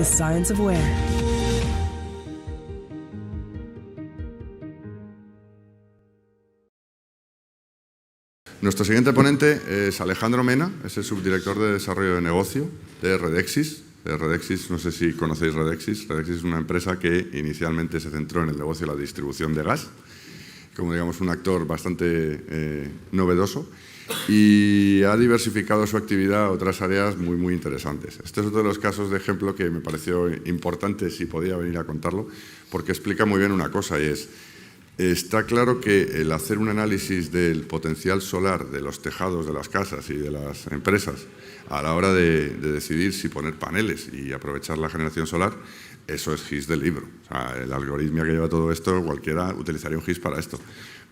the science of wear. Nuestro siguiente ponente es Alejandro Mena, es el subdirector de desarrollo de negocio de Redexis. Redexis, no sé si conocéis Redexis. Redexis es una empresa que inicialmente se centró en el negocio de la distribución de gas, como digamos un actor bastante novedoso, y ha diversificado su actividad a otras áreas muy interesantes. Este es otro de los casos de ejemplo que me pareció importante si podía venir a contarlo, porque explica muy bien una cosa, y es: está claro que el hacer un análisis del potencial solar de los tejados de las casas y de las empresas a la hora de decidir si poner paneles y aprovechar la generación solar, eso es GIS del libro. O sea, el algoritmo que lleva todo esto, cualquiera utilizaría un GIS para esto.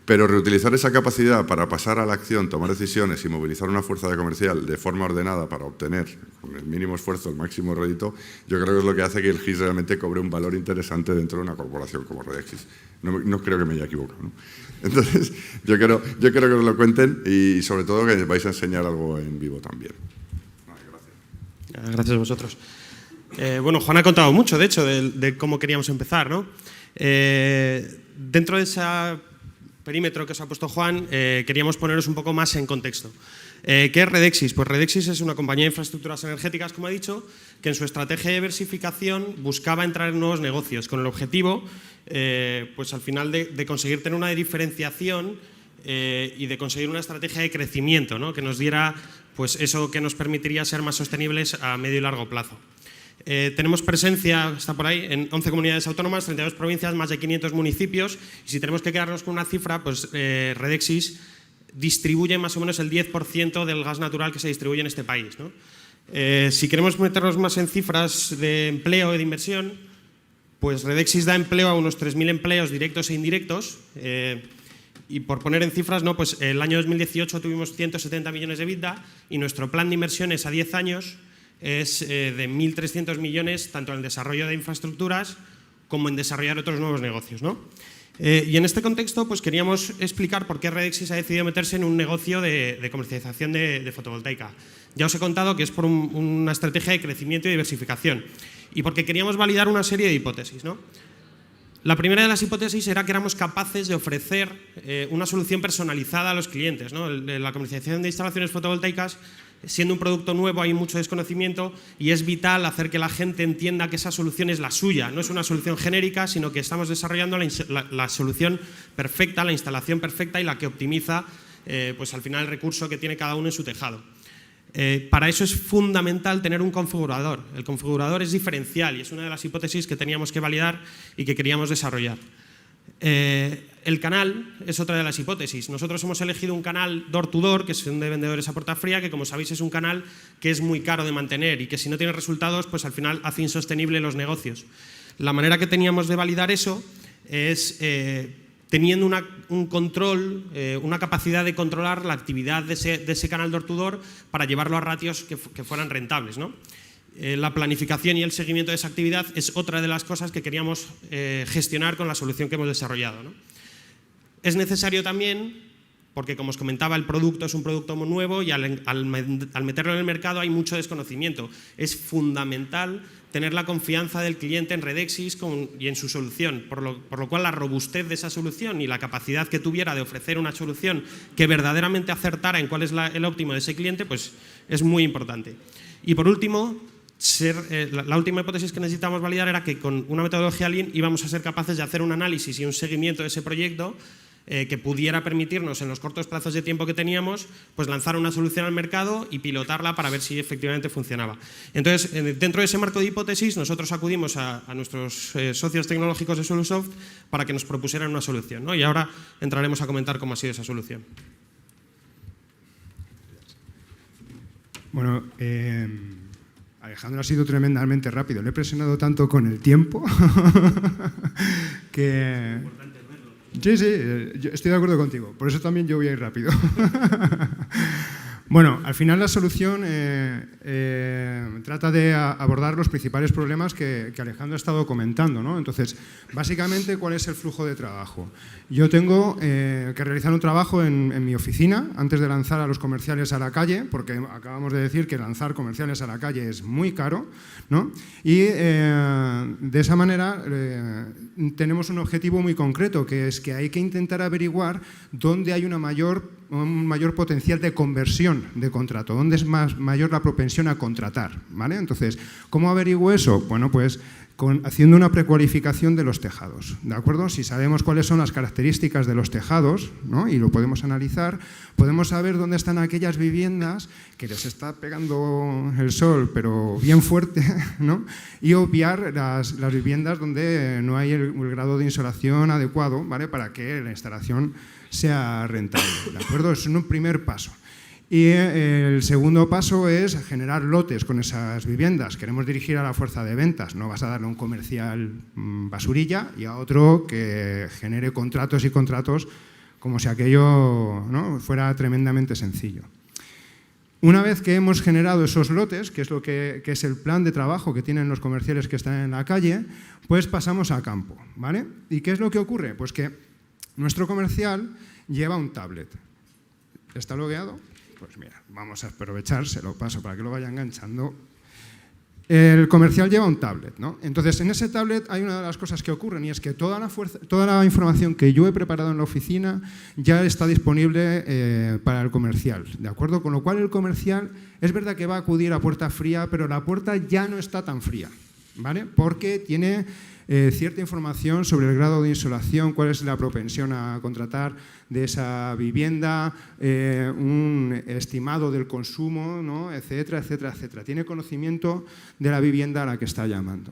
Pero reutilizar esa capacidad para pasar a la acción, tomar decisiones y movilizar una fuerza comercial de forma ordenada para obtener, con el mínimo esfuerzo, el máximo rédito, yo creo que es lo que hace que el GIS realmente cobre un valor interesante dentro de una corporación como Redexis. No creo que me haya equivocado, ¿no? Entonces, yo quiero que os lo cuenten y sobre todo que vais a enseñar algo en vivo también. Gracias a vosotros. Bueno, Juan ha contado mucho, de hecho, de cómo queríamos empezar, ¿no? Dentro de ese perímetro que os ha puesto Juan, queríamos poneros un poco más en contexto. ¿Qué es Redexis? Pues Redexis es una compañía de infraestructuras energéticas, como ha dicho, que en su estrategia de diversificación buscaba entrar en nuevos negocios con el objetivo, pues al final de conseguir tener una diferenciación y de conseguir una estrategia de crecimiento, ¿no? Que nos diera pues eso que nos permitiría ser más sostenibles a medio y largo plazo. Tenemos presencia, está por ahí, en 11 comunidades autónomas, 32 provincias, más de 500 municipios. Y si tenemos que quedarnos con una cifra, pues Redexis distribuye más o menos el 10% del gas natural que se distribuye en este país, ¿no? Si queremos meternos más en cifras de empleo y de inversión, pues Redexis da empleo a unos 3.000 empleos directos e indirectos. Y por poner en cifras, ¿no? Pues el año 2018 tuvimos 170 millones de EBITDA y nuestro plan de inversiones a 10 años es de 1.300 millones, tanto en el desarrollo de infraestructuras como en desarrollar otros nuevos negocios, ¿no? Y en este contexto pues queríamos explicar por qué Redexis ha decidido meterse en un negocio de comercialización de fotovoltaica. Ya os he contado que es por una estrategia de crecimiento y diversificación y porque queríamos validar una serie de hipótesis, ¿no? La primera de las hipótesis era que éramos capaces de ofrecer una solución personalizada a los clientes, ¿no? La comercialización de instalaciones fotovoltaicas, siendo un producto nuevo, hay mucho desconocimiento y es vital hacer que la gente entienda que esa solución es la suya, no es una solución genérica, sino que estamos desarrollando la solución perfecta, la instalación perfecta y la que optimiza pues al final el recurso que tiene cada uno en su tejado. Para eso es fundamental tener un configurador. El configurador es diferencial y es una de las hipótesis que teníamos que validar y que queríamos desarrollar. El canal es otra de las hipótesis. Nosotros hemos elegido un canal door-to-door, que son de vendedores a puerta fría, que como sabéis es un canal que es muy caro de mantener y que si no tiene resultados, pues al final hace insostenible los negocios. La manera que teníamos de validar eso es teniendo un control, una capacidad de controlar la actividad de ese canal door-to-door para llevarlo a ratios que fueran rentables, ¿no? La planificación y el seguimiento de esa actividad es otra de las cosas que queríamos gestionar con la solución que hemos desarrollado, ¿no? Es necesario también, porque como os comentaba, el producto es un producto muy nuevo y al meterlo en el mercado hay mucho desconocimiento. Es fundamental tener la confianza del cliente en Redexis y en su solución, por lo cual la robustez de esa solución y la capacidad que tuviera de ofrecer una solución que verdaderamente acertara en cuál es el óptimo de ese cliente, pues es muy importante. Y por último, la última hipótesis que necesitábamos validar era que con una metodología Lean íbamos a ser capaces de hacer un análisis y un seguimiento de ese proyecto que pudiera permitirnos en los cortos plazos de tiempo que teníamos pues lanzar una solución al mercado y pilotarla para ver si efectivamente funcionaba. Entonces, dentro de ese marco de hipótesis, nosotros acudimos a nuestros socios tecnológicos de Solusoft para que nos propusieran una solución, ¿no? Y ahora entraremos a comentar cómo ha sido esa solución. Bueno, Alejandro ha sido tremendamente rápido. Le he presionado tanto con el tiempo que... Sí, yo estoy de acuerdo contigo. Por eso también yo voy a ir rápido. Bueno, al final la solución trata de abordar los principales problemas que Alejandro ha estado comentando, ¿no? Entonces, básicamente, ¿cuál es el flujo de trabajo? Yo tengo que realizar un trabajo en mi oficina antes de lanzar a los comerciales a la calle, porque acabamos de decir que lanzar comerciales a la calle es muy caro, ¿no? Y de esa manera tenemos un objetivo muy concreto, que es que hay que intentar averiguar dónde hay un mayor potencial de conversión de contrato, dónde es mayor la propensión a contratar, ¿vale? Entonces, ¿cómo averiguo eso? Bueno, pues haciendo una precualificación de los tejados, ¿de acuerdo? Si sabemos cuáles son las características de los tejados, ¿no? Y lo podemos analizar, podemos saber dónde están aquellas viviendas que les está pegando el sol, pero bien fuerte, ¿no? Y obviar las viviendas donde no hay el grado de insolación adecuado, ¿vale? Para que la instalación sea rentable, ¿de acuerdo? Es un primer paso. Y el segundo paso es generar lotes con esas viviendas. Queremos dirigir a la fuerza de ventas, no vas a darle a un comercial basurilla y a otro que genere contratos y contratos como si aquello, ¿no?, fuera tremendamente sencillo. Una vez que hemos generado esos lotes, que es lo que es el plan de trabajo que tienen los comerciales que están en la calle, pues pasamos a campo, ¿vale? ¿Y qué es lo que ocurre? Pues que nuestro comercial lleva un tablet. ¿Está logueado? Pues mira, vamos a aprovechar, se lo paso para que lo vaya enganchando. El comercial lleva un tablet, ¿no? Entonces, en ese tablet hay una de las cosas que ocurren y es que toda la información que yo he preparado en la oficina ya está disponible para el comercial, ¿de acuerdo? Con lo cual el comercial es verdad que va a acudir a puerta fría, pero la puerta ya no está tan fría, ¿vale? Porque tiene cierta información sobre el grado de insolación, cuál es la propensión a contratar de esa vivienda, un estimado del consumo, ¿no?, etcétera, etcétera, etcétera. Tiene conocimiento de la vivienda a la que está llamando.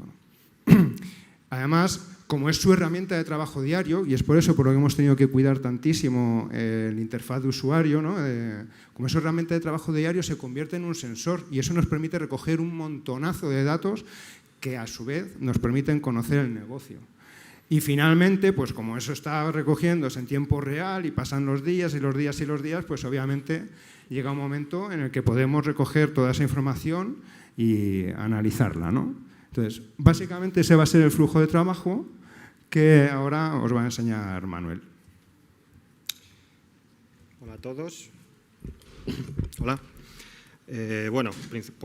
Además, como es su herramienta de trabajo diario, y es por eso por lo que hemos tenido que cuidar tantísimo la interfaz de usuario, ¿no?, como es su herramienta de trabajo diario, se convierte en un sensor y eso nos permite recoger un montonazo de datos que a su vez nos permiten conocer el negocio. Y finalmente, pues como eso está recogiéndose en tiempo real y pasan los días y los días y los días, pues obviamente llega un momento en el que podemos recoger toda esa información y analizarla, ¿no? Entonces, básicamente ese va a ser el flujo de trabajo que ahora os va a enseñar Manuel. Hola a todos. Hola. Bueno,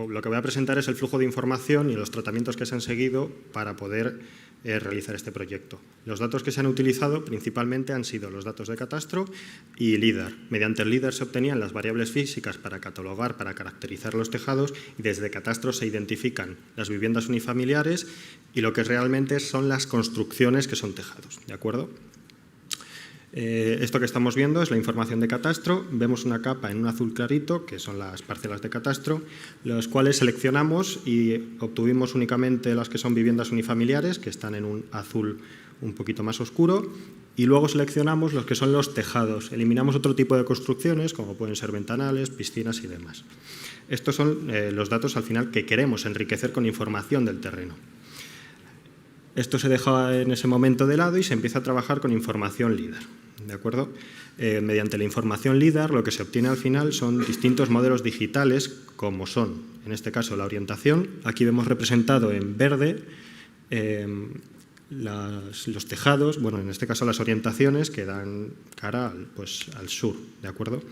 lo que voy a presentar es el flujo de información y los tratamientos que se han seguido para poder realizar este proyecto. Los datos que se han utilizado principalmente han sido los datos de catastro y LIDAR. Mediante el LIDAR se obtenían las variables físicas para catalogar, para caracterizar los tejados y desde catastro se identifican las viviendas unifamiliares y lo que realmente son las construcciones que son tejados, ¿de acuerdo? Esto que estamos viendo es la información de catastro. Vemos una capa en un azul clarito, que son las parcelas de catastro, los cuales seleccionamos y obtuvimos únicamente las que son viviendas unifamiliares, que están en un azul un poquito más oscuro, y luego seleccionamos los que son los tejados. Eliminamos otro tipo de construcciones, como pueden ser ventanales, piscinas y demás. Estos son los datos al final que queremos enriquecer con información del terreno. Esto se deja en ese momento de lado y se empieza a trabajar con información LIDAR, ¿de acuerdo? Mediante la información LIDAR lo que se obtiene al final son distintos modelos digitales como son, en este caso, la orientación. Aquí vemos representado en verde los tejados, bueno, en este caso las orientaciones que dan cara al sur, ¿de acuerdo?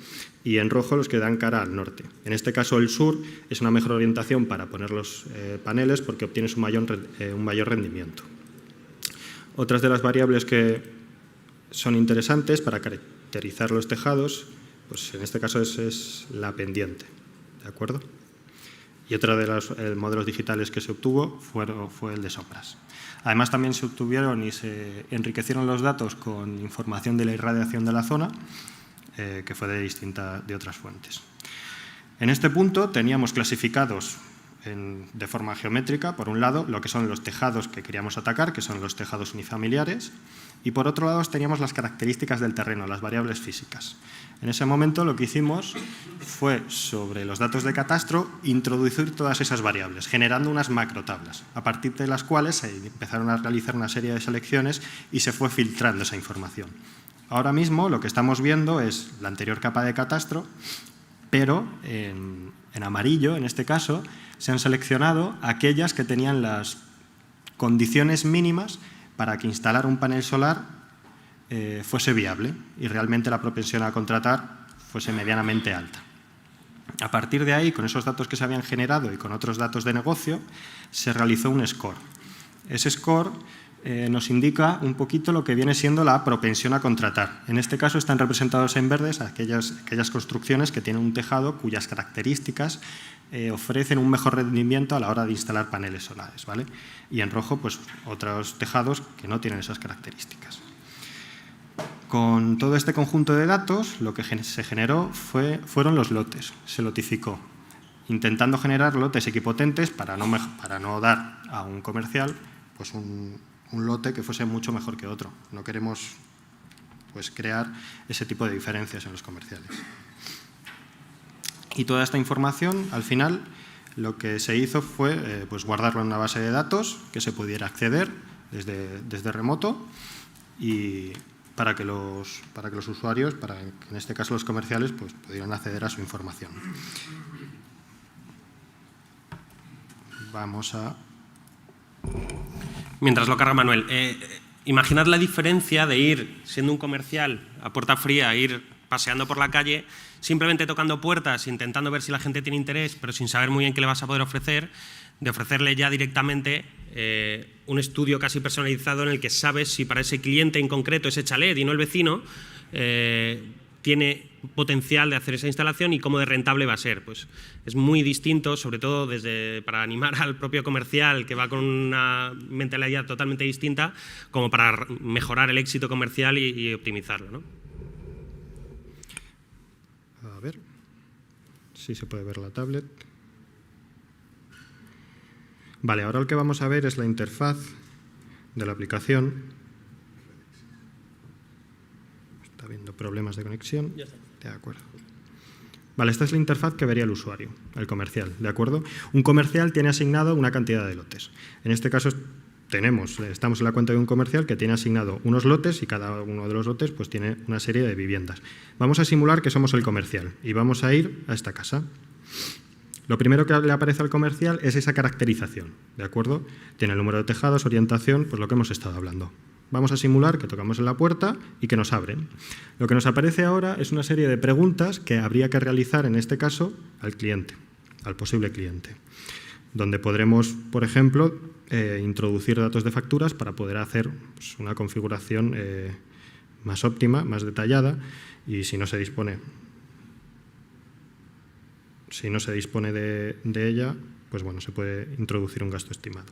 Y en rojo los que dan cara al norte. En este caso el sur es una mejor orientación para poner los paneles porque obtienes un mayor rendimiento. Otras de las variables que son interesantes para caracterizar los tejados, pues en este caso es la pendiente, ¿de acuerdo? Y otra de los modelos digitales que se obtuvo fue el de sombras. Además, también se obtuvieron y se enriquecieron los datos con información de la irradiación de la zona, que fue de otras fuentes. En este punto teníamos clasificados de forma geométrica, por un lado, lo que son los tejados que queríamos atacar, que son los tejados unifamiliares, y por otro lado teníamos las características del terreno, las variables físicas. En ese momento lo que hicimos fue, sobre los datos de catastro, introducir todas esas variables, generando unas macrotablas, a partir de las cuales se empezaron a realizar una serie de selecciones y se fue filtrando esa información. Ahora mismo lo que estamos viendo es la anterior capa de catastro pero en amarillo, en este caso, se han seleccionado aquellas que tenían las condiciones mínimas para que instalar un panel solar fuese viable y realmente la propensión a contratar fuese medianamente alta. A partir de ahí, con esos datos que se habían generado y con otros datos de negocio, se realizó un score. Ese score nos indica un poquito lo que viene siendo la propensión a contratar. En este caso están representados en verdes aquellas construcciones que tienen un tejado cuyas características ofrecen un mejor rendimiento a la hora de instalar paneles solares, ¿vale? Y en rojo, pues otros tejados que no tienen esas características. Con todo este conjunto de datos, lo que se generó fueron los lotes, se lotificó, intentando generar lotes equipotentes para no dar a un comercial pues un lote que fuese mucho mejor que otro. No queremos pues crear ese tipo de diferencias en los comerciales. Y toda esta información, al final, lo que se hizo fue pues guardarlo en una base de datos que se pudiera acceder desde remoto y para que los usuarios, en este caso los comerciales, pues pudieran acceder a su información. Vamos a... Mientras lo carga Manuel, imaginad la diferencia de ir, siendo un comercial, a puerta fría, ir paseando por la calle, simplemente tocando puertas, intentando ver si la gente tiene interés, pero sin saber muy bien qué le vas a poder ofrecer, de ofrecerle ya directamente un estudio casi personalizado en el que sabes si para ese cliente en concreto, ese chalet y no el vecino, tiene potencial de hacer esa instalación y cómo de rentable va a ser. Pues es muy distinto, sobre todo para animar al propio comercial que va con una mentalidad totalmente distinta, como para mejorar el éxito comercial y optimizarlo, ¿no? A ver si se puede ver la tablet. Vale, ahora lo que vamos a ver es la interfaz de la aplicación. Está habiendo problemas de conexión. De acuerdo. Vale, esta es la interfaz que vería el usuario, el comercial, ¿de acuerdo? Un comercial tiene asignado una cantidad de lotes. En este caso estamos en la cuenta de un comercial que tiene asignado unos lotes y cada uno de los lotes pues tiene una serie de viviendas. Vamos a simular que somos el comercial y vamos a ir a esta casa. Lo primero que le aparece al comercial es esa caracterización, ¿de acuerdo? Tiene el número de tejados, orientación, pues lo que hemos estado hablando. Vamos a simular que tocamos en la puerta y que nos abren. Lo que nos aparece ahora es una serie de preguntas que habría que realizar, en este caso, al cliente, al posible cliente, donde podremos, por ejemplo, introducir datos de facturas para poder hacer pues, una configuración más óptima, más detallada, y si no se dispone de ella, pues bueno, se puede introducir un gasto estimado.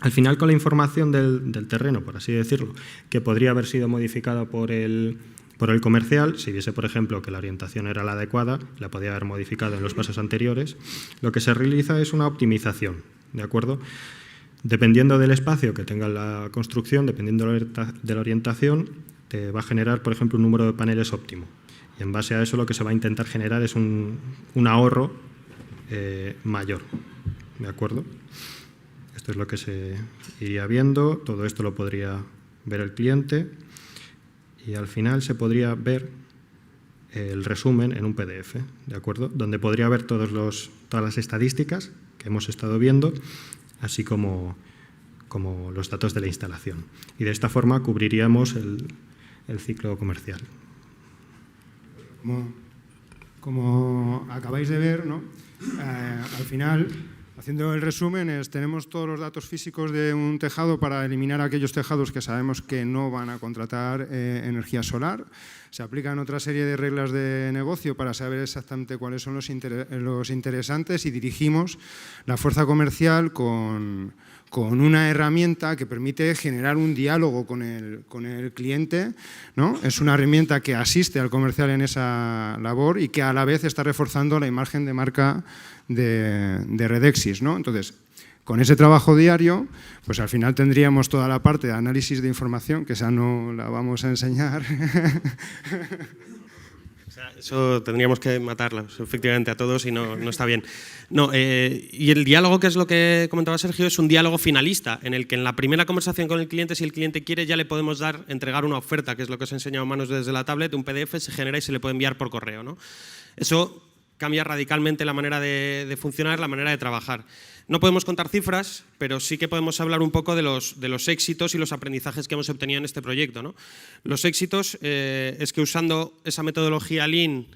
Al final, con la información del terreno, por así decirlo, que podría haber sido modificada por el comercial, si viese, por ejemplo, que la orientación era la adecuada, la podía haber modificado en los pasos anteriores, lo que se realiza es una optimización, ¿de acuerdo? Dependiendo del espacio que tenga la construcción, dependiendo de la orientación, te va a generar, por ejemplo, un número de paneles óptimo. Y en base a eso lo que se va a intentar generar es un ahorro mayor, ¿de acuerdo? Esto es lo que se iría viendo, todo esto lo podría ver el cliente y al final se podría ver el resumen en un PDF, ¿de acuerdo? Donde podría ver todas las estadísticas que hemos estado viendo, así como los datos de la instalación. Y de esta forma cubriríamos el ciclo comercial. Como acabáis de ver, ¿no? Al final, haciendo el resumen, tenemos todos los datos físicos de un tejado para eliminar aquellos tejados que sabemos que no van a contratar energía solar. Se aplican otra serie de reglas de negocio para saber exactamente cuáles son los interesantes y dirigimos la fuerza comercial con una herramienta que permite generar un diálogo con el cliente, ¿no? Es una herramienta que asiste al comercial en esa labor y que a la vez está reforzando la imagen de marca de Redexis, ¿no? Entonces, con ese trabajo diario, pues al final tendríamos toda la parte de análisis de información, que esa no la vamos a enseñar. Eso tendríamos que matarla, efectivamente, a todos y no está bien. No, y el diálogo, que es lo que comentaba Sergio, es un diálogo finalista, en el que en la primera conversación con el cliente, si el cliente quiere, ya le podemos entregar una oferta, que es lo que os he enseñado a manos desde la tablet, un PDF, se genera y se le puede enviar por correo, ¿no? Eso cambia radicalmente la manera de funcionar, la manera de trabajar. No podemos contar cifras, pero sí que podemos hablar un poco de los éxitos y los aprendizajes que hemos obtenido en este proyecto, ¿no? Los éxitos es que usando esa metodología Lean,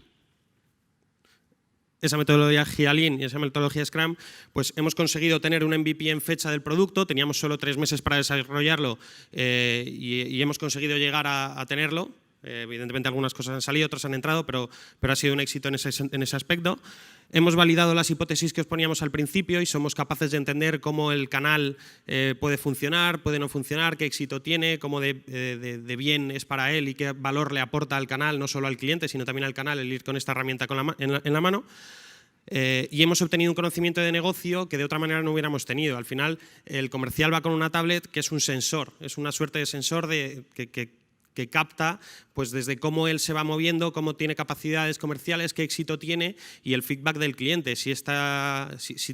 y esa metodología Scrum, pues hemos conseguido tener un MVP en fecha del producto. Teníamos solo 3 meses para desarrollarlo y hemos conseguido llegar a tenerlo. Evidentemente algunas cosas han salido, otras han entrado, pero ha sido un éxito en ese aspecto. Hemos validado las hipótesis que os poníamos al principio y somos capaces de entender cómo el canal puede funcionar, puede no funcionar, qué éxito tiene, cómo de bien es para él y qué valor le aporta al canal, no solo al cliente, sino también al canal, el ir con esta herramienta en la mano. Y hemos obtenido un conocimiento de negocio que de otra manera no hubiéramos tenido. Al final, el comercial va con una tablet que es un sensor, es una suerte de sensor que capta pues desde cómo él se va moviendo, cómo tiene capacidades comerciales, qué éxito tiene y el feedback del cliente. Si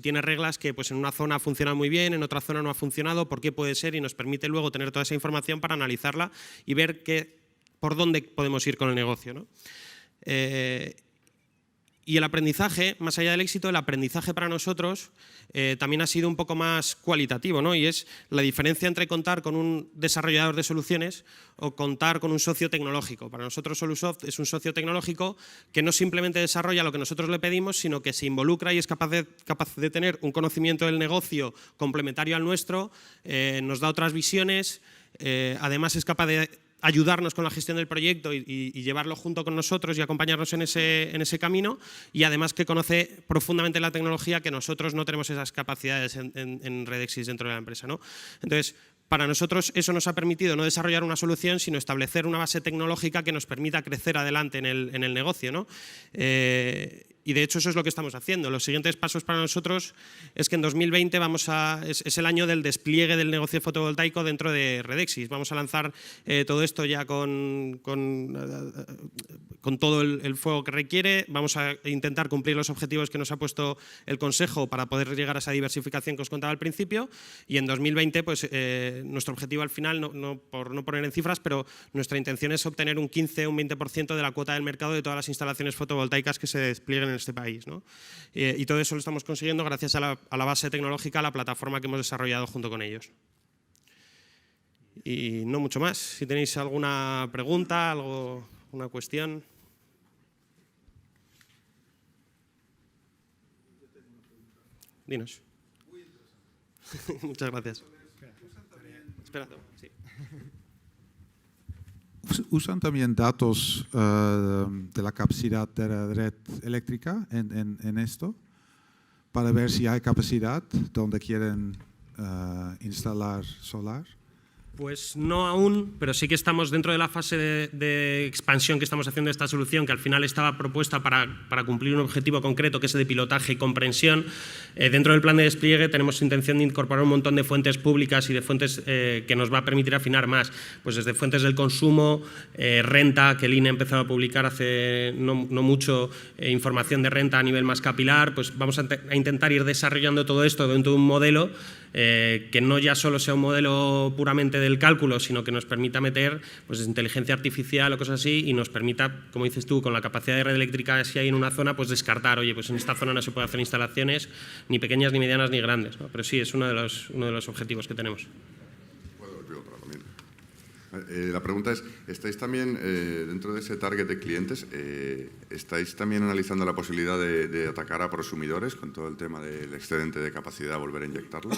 tiene reglas que pues en una zona funcionan muy bien, en otra zona no ha funcionado, por qué puede ser, y nos permite luego tener toda esa información para analizarla y ver por dónde podemos ir con el negocio, ¿no? Y el aprendizaje, más allá del éxito, el aprendizaje para nosotros también ha sido un poco más cualitativo, ¿no? Y es la diferencia entre contar con un desarrollador de soluciones o contar con un socio tecnológico. Para nosotros Solusoft es un socio tecnológico que no simplemente desarrolla lo que nosotros le pedimos, sino que se involucra y es capaz de tener un conocimiento del negocio complementario al nuestro, nos da otras visiones, además es capaz de ayudarnos con la gestión del proyecto y llevarlo junto con nosotros y acompañarnos en ese camino, y además que conoce profundamente la tecnología, que nosotros no tenemos esas capacidades en Redexis dentro de la empresa, ¿no? Entonces, para nosotros eso nos ha permitido no desarrollar una solución, sino establecer una base tecnológica que nos permita crecer adelante en el negocio, ¿no? Y de hecho eso es lo que estamos haciendo. Los siguientes pasos para nosotros es que en 2020 es el año del despliegue del negocio fotovoltaico dentro de Redexis. Vamos a lanzar todo esto ya con todo el fuego que requiere. Vamos a intentar cumplir los objetivos que nos ha puesto el Consejo para poder llegar a esa diversificación que os contaba al principio. Y en 2020, pues nuestro objetivo al final, por no poner en cifras, pero nuestra intención es obtener un 15 o un 20% de la cuota del mercado de todas las instalaciones fotovoltaicas que se desplieguen en este país, ¿no? Y todo eso lo estamos consiguiendo gracias a la base tecnológica, a la plataforma que hemos desarrollado junto con ellos. Y no mucho más. Si tenéis alguna pregunta, una cuestión. Dinos. Muchas gracias. Espera, sí. ¿Usan también datos de la capacidad de la red eléctrica en esto? Para ver si hay capacidad donde quieren instalar solar. Pues no aún, pero sí que estamos dentro de la fase de expansión que estamos haciendo de esta solución, que al final estaba propuesta para cumplir un objetivo concreto, que es el de pilotaje y comprensión. Dentro del plan de despliegue tenemos intención de incorporar un montón de fuentes públicas y de fuentes que nos va a permitir afinar más, pues desde fuentes del consumo, renta, que el INE ha empezado a publicar hace no mucho, información de renta a nivel más capilar. Pues vamos a intentar ir desarrollando todo esto dentro de un modelo que no ya solo sea un modelo puramente del cálculo, sino que nos permita meter pues inteligencia artificial o cosas así, y nos permita, como dices tú, con la capacidad de red eléctrica si hay en una zona, pues descartar, oye, pues en esta zona no se puede hacer instalaciones ni pequeñas, ni medianas, ni grandes, ¿no? Pero sí, es uno de los objetivos que tenemos. La pregunta es, ¿estáis también, dentro de ese target de clientes, estáis también analizando la posibilidad de atacar a prosumidores con todo el tema del excedente de capacidad, volver a inyectarlo?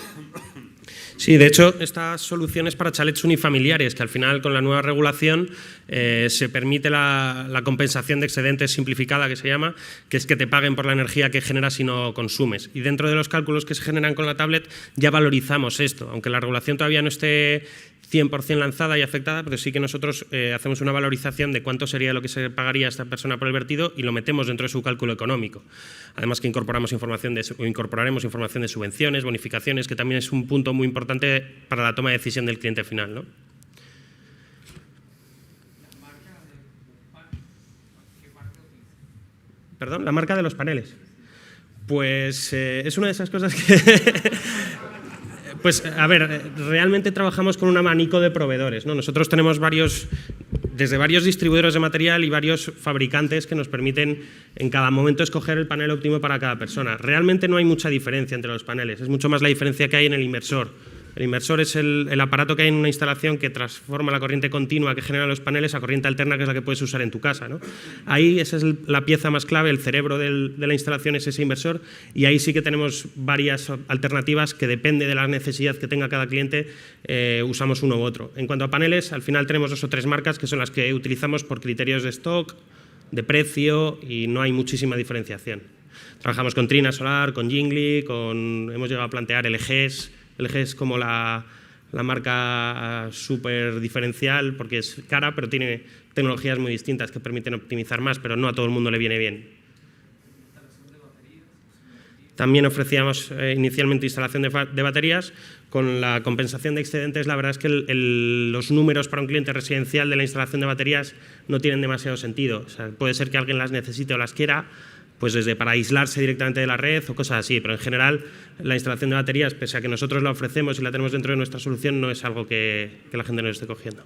Sí, de hecho, estas soluciones para chalets unifamiliares, que al final con la nueva regulación se permite la compensación de excedentes simplificada, que se llama, que es que te paguen por la energía que generas y no consumes. Y dentro de los cálculos que se generan con la tablet ya valorizamos esto, aunque la regulación todavía no esté 100% lanzada y afectada, pero sí que nosotros hacemos una valorización de cuánto sería lo que se pagaría a esta persona por el vertido y lo metemos dentro de su cálculo económico. Además que incorporaremos información de subvenciones, bonificaciones, que también es un punto muy importante para la toma de decisión del cliente final, ¿no? ¿Perdón? ¿La marca de los paneles? Pues es una de esas cosas que... Pues, a ver, realmente trabajamos con un abanico de proveedores, ¿no? Nosotros tenemos varios desde varios distribuidores de material y varios fabricantes que nos permiten en cada momento escoger el panel óptimo para cada persona. Realmente no hay mucha diferencia entre los paneles, es mucho más la diferencia que hay en el inversor. El inversor es el aparato que hay en una instalación que transforma la corriente continua que generan los paneles a corriente alterna, que es la que puedes usar en tu casa, ¿no? Ahí esa es la pieza más clave, el cerebro de la instalación es ese inversor, y ahí sí que tenemos varias alternativas que depende de la necesidad que tenga cada cliente, usamos uno u otro. En cuanto a paneles, al final tenemos 2 o 3 marcas que son las que utilizamos por criterios de stock, de precio, y no hay muchísima diferenciación. Trabajamos con Trina Solar, con Jingli, hemos llegado a plantear LGs. LG es como la marca súper diferencial porque es cara, pero tiene tecnologías muy distintas que permiten optimizar más, pero no a todo el mundo le viene bien. También ofrecíamos inicialmente instalación de baterías. Con la compensación de excedentes, la verdad es que los números para un cliente residencial de la instalación de baterías no tienen demasiado sentido. O sea, puede ser que alguien las necesite o las quiera, pues desde para aislarse directamente de la red o cosas así, pero en general la instalación de baterías, pese a que nosotros la ofrecemos y la tenemos dentro de nuestra solución, no es algo que la gente nos esté cogiendo.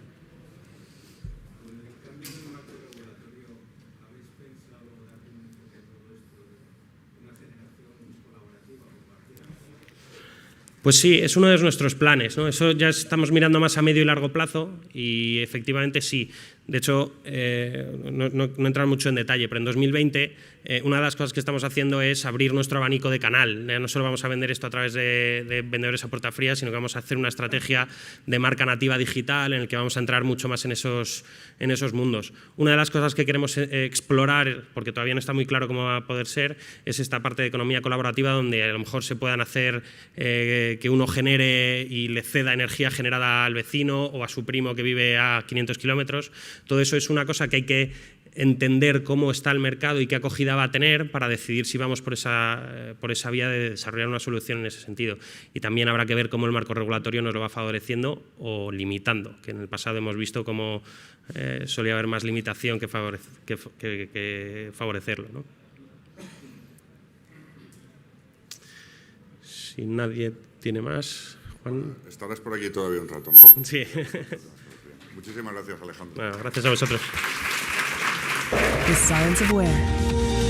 Pues sí, es uno de nuestros planes, ¿no? Eso ya estamos mirando más a medio y largo plazo y efectivamente sí. De hecho, no entrar mucho en detalle, pero en 2020 una de las cosas que estamos haciendo es abrir nuestro abanico de canal. No solo vamos a vender esto a través de vendedores a puerta fría, sino que vamos a hacer una estrategia de marca nativa digital en el que vamos a entrar mucho más en esos mundos. Una de las cosas que queremos explorar, porque todavía no está muy claro cómo va a poder ser, es esta parte de economía colaborativa donde a lo mejor se puedan hacer que uno genere y le ceda energía generada al vecino o a su primo que vive a 500 kilómetros. Todo eso es una cosa que hay que entender cómo está el mercado y qué acogida va a tener para decidir si vamos por esa vía de desarrollar una solución en ese sentido. Y también habrá que ver cómo el marco regulatorio nos lo va favoreciendo o limitando, que en el pasado hemos visto cómo solía haber más limitación que favorecerlo, ¿no? Si nadie tiene más, Juan. Estarás por aquí todavía un rato, ¿no? Sí. Muchísimas gracias, Alejandro. Bueno, gracias a vosotros. The Science of Where.